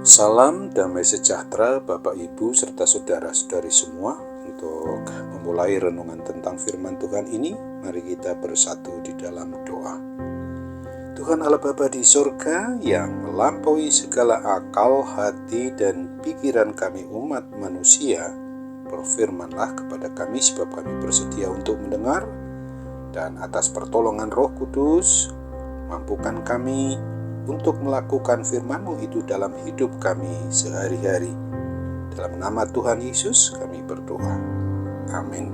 Salam damai sejahtera Bapak Ibu serta saudara-saudari semua. Untuk memulai renungan tentang firman Tuhan ini, mari kita bersatu di dalam doa. Tuhan Allah Bapa di surga yang melampaui segala akal, hati, dan pikiran kami umat manusia, berfirmanlah kepada kami sebab kami bersedia untuk mendengar, dan atas pertolongan Roh Kudus, mampukan kami untuk melakukan firman-Mu itu dalam hidup kami sehari-hari. Dalam nama Tuhan Yesus kami berdoa. Amin.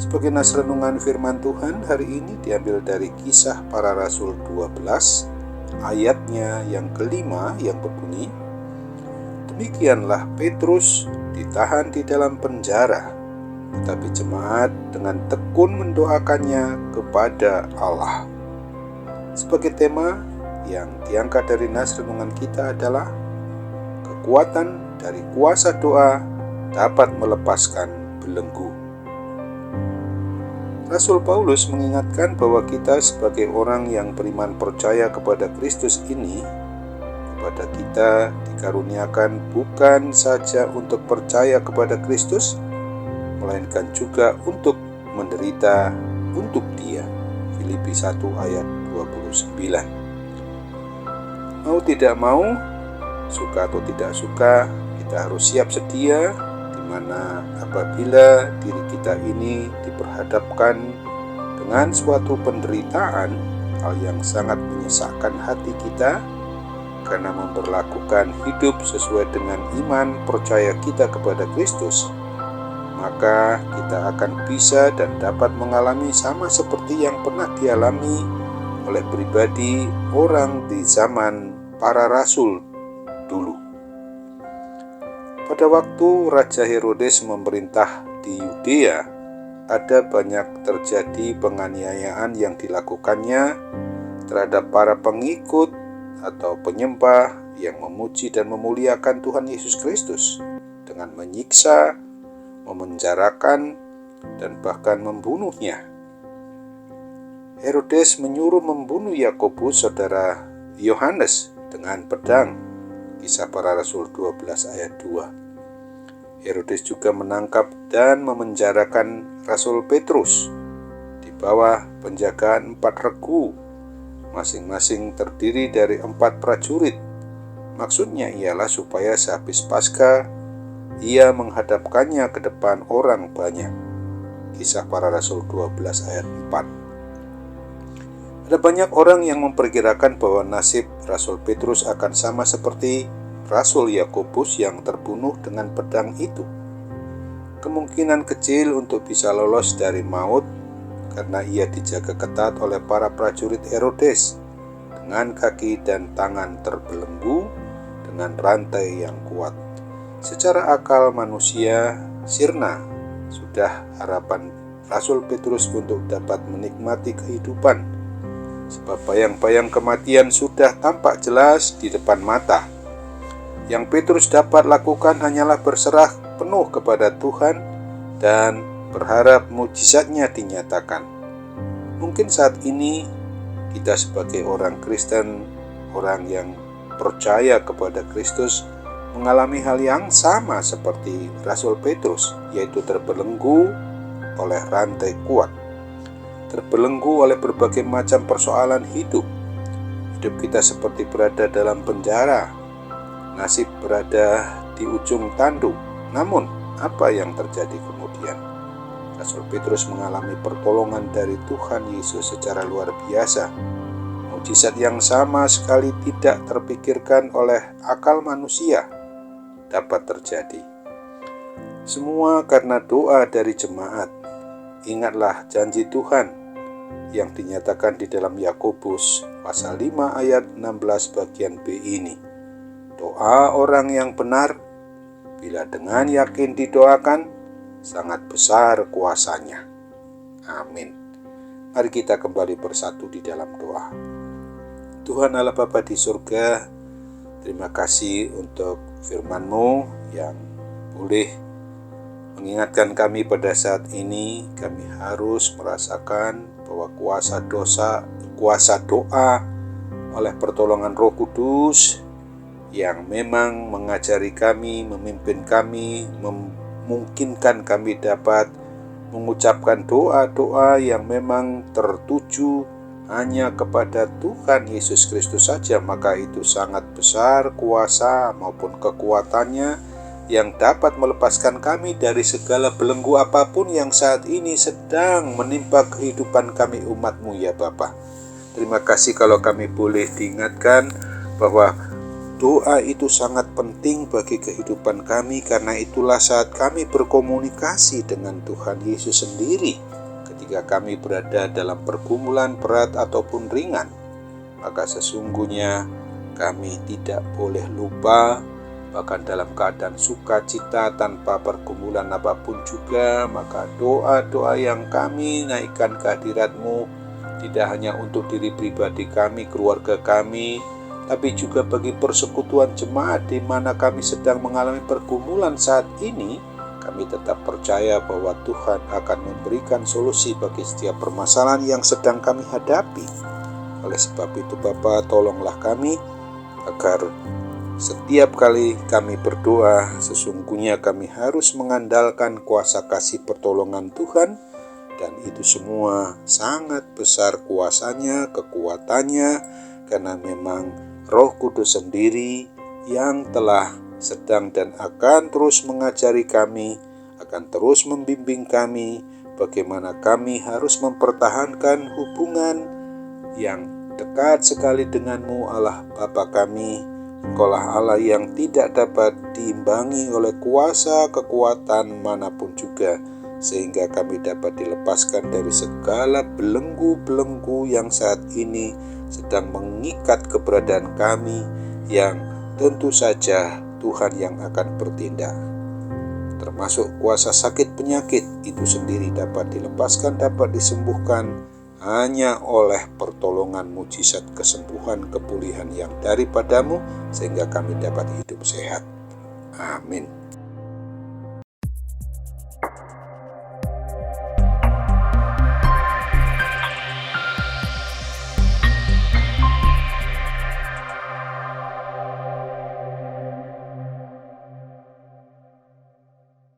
Sebagai nas renungan firman Tuhan hari ini diambil dari Kisah Para Rasul 12, ayatnya yang kelima yang berbunyi, demikianlah Petrus ditahan di dalam penjara, tetapi jemaat dengan tekun mendoakannya kepada Allah. Sebagai tema yang diangkat dari nas renungan kita adalah kekuatan dari kuasa doa dapat melepaskan belenggu. Rasul Paulus mengingatkan bahwa kita sebagai orang yang beriman percaya kepada Kristus ini, kepada kita dikaruniakan bukan saja untuk percaya kepada Kristus, melainkan juga untuk menderita untuk Dia. Filipi 1 ayat 29. Mau tidak mau, suka atau tidak suka, kita harus siap sedia, di mana apabila diri kita ini diperhadapkan dengan suatu penderitaan, hal yang sangat menyesakkan hati kita, karena memperlakukan hidup sesuai dengan iman percaya kita kepada Kristus, maka kita akan bisa dan dapat mengalami sama seperti yang pernah dialami oleh pribadi orang di zaman para rasul dulu. Pada waktu Raja Herodes memerintah di Yudea, ada banyak terjadi penganiayaan yang dilakukannya terhadap para pengikut atau penyembah yang memuji dan memuliakan Tuhan Yesus Kristus dengan menyiksa, memenjarakan, dan bahkan membunuhnya. Herodes menyuruh membunuh Yakobus, saudara Yohanes, dengan pedang. Kisah Para Rasul 12 ayat 2. Herodes juga menangkap dan memenjarakan Rasul Petrus di bawah penjagaan 4 regu, masing-masing terdiri dari 4 prajurit. Maksudnya ialah supaya sehabis Paskah ia menghadapkannya ke depan orang banyak. Kisah Para Rasul 12 ayat 4. Ada banyak orang yang memperkirakan bahwa nasib Rasul Petrus akan sama seperti Rasul Yakobus yang terbunuh dengan pedang itu. Kemungkinan kecil untuk bisa lolos dari maut karena ia dijaga ketat oleh para prajurit Herodes dengan kaki dan tangan terbelenggu dengan rantai yang kuat. Secara akal manusia sirna sudah harapan Rasul Petrus untuk dapat menikmati kehidupan, sebab bayang-bayang kematian sudah tampak jelas di depan mata. Yang Petrus dapat lakukan hanyalah berserah penuh kepada Tuhan dan berharap mujizatnya dinyatakan. Mungkin saat ini kita sebagai orang Kristen, orang yang percaya kepada Kristus, mengalami hal yang sama seperti Rasul Petrus, yaitu terbelenggu oleh rantai kuat, terbelenggu oleh berbagai macam persoalan hidup. Hidup kita seperti berada dalam penjara, nasib berada di ujung tanduk. Namun, apa yang terjadi kemudian? Rasul Petrus mengalami pertolongan dari Tuhan Yesus secara luar biasa. Mujizat yang sama sekali tidak terpikirkan oleh akal manusia dapat terjadi. Semua karena doa dari jemaat. Ingatlah janji Tuhan yang dinyatakan di dalam Yakobus pasal 5 ayat 16 bagian B ini. Doa orang yang benar, bila dengan yakin didoakan, sangat besar kuasanya. Amin. Mari kita kembali bersatu di dalam doa. Tuhan Allah Bapa di surga, terima kasih untuk firman-Mu yang boleh mengingatkan kami pada saat ini. Kami harus merasakan bahwa kuasa doa oleh pertolongan Roh Kudus yang memang mengajari kami, memimpin kami, memungkinkan kami dapat mengucapkan doa-doa yang memang tertuju hanya kepada Tuhan Yesus Kristus saja, maka itu sangat besar kuasa maupun kekuatannya yang dapat melepaskan kami dari segala belenggu apapun yang saat ini sedang menimpa kehidupan kami umat-Mu ya Bapa. Terima kasih kalau kami boleh diingatkan bahwa doa itu sangat penting bagi kehidupan kami, karena itulah saat kami berkomunikasi dengan Tuhan Yesus sendiri ketika kami berada dalam pergumulan berat ataupun ringan. Maka sesungguhnya kami tidak boleh lupa, bahkan dalam keadaan sukacita tanpa pergumulan apapun juga, maka doa-doa yang kami naikkan ke hadirat-Mu tidak hanya untuk diri pribadi kami, keluarga kami, tapi juga bagi persekutuan jemaat di mana kami sedang mengalami pergumulan saat ini. Kami tetap percaya bahwa Tuhan akan memberikan solusi bagi setiap permasalahan yang sedang kami hadapi. Oleh sebab itu Bapa, tolonglah kami agar setiap kali kami berdoa, sesungguhnya kami harus mengandalkan kuasa kasih pertolongan Tuhan, dan itu semua sangat besar kuasanya, kekuatannya, karena memang Roh Kudus sendiri yang telah sedang dan akan terus mengajari kami, akan terus membimbing kami bagaimana kami harus mempertahankan hubungan yang dekat sekali dengan-Mu Allah Bapa kami. Engkaulah Allah yang tidak dapat diimbangi oleh kuasa kekuatan manapun juga, sehingga kami dapat dilepaskan dari segala belenggu-belenggu yang saat ini sedang mengikat keberadaan kami, yang tentu saja Tuhan yang akan bertindak. Termasuk kuasa sakit penyakit itu sendiri dapat dilepaskan, dapat disembuhkan hanya oleh pertolongan mujizat kesembuhan, kepulihan yang daripada-Mu, sehingga kami dapat hidup sehat. Amin.